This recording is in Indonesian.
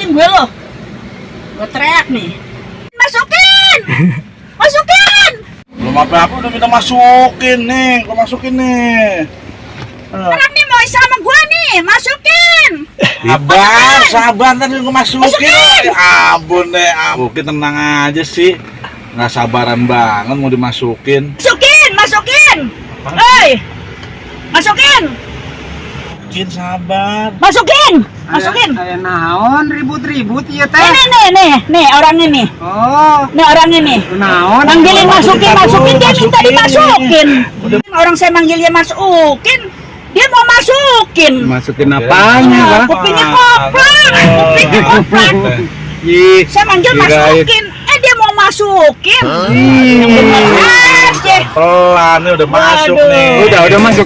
masukin gue loh. Gue teriak nih. Masukin! Masukin! Belum apa-apa udah minta masukin nih. Gua masukin nih. Orang nih mau sama gue nih, masukin! Sabar, ntar gua masukin. Ya ampun deh, ampun, tenang aja sih. Nggak sabaran banget mau dimasukin. Masukin! Hei! Masukin! Masukin, sabar. Masukin! Aya naon ribut-ribut ieu teh. Nih orang ini. Oh, Nih orang ini. naon? Manggilin masukin, dia minta dimasukin. Orang saya manggilnya masukin, dia mau masukin. Masukin apanya, Pak? Kupingnya koprak. Saya manggil masukin, dia mau masukin. Yang bener aja. Pelan nih udah masuk Waduh. nih. Udah masuk.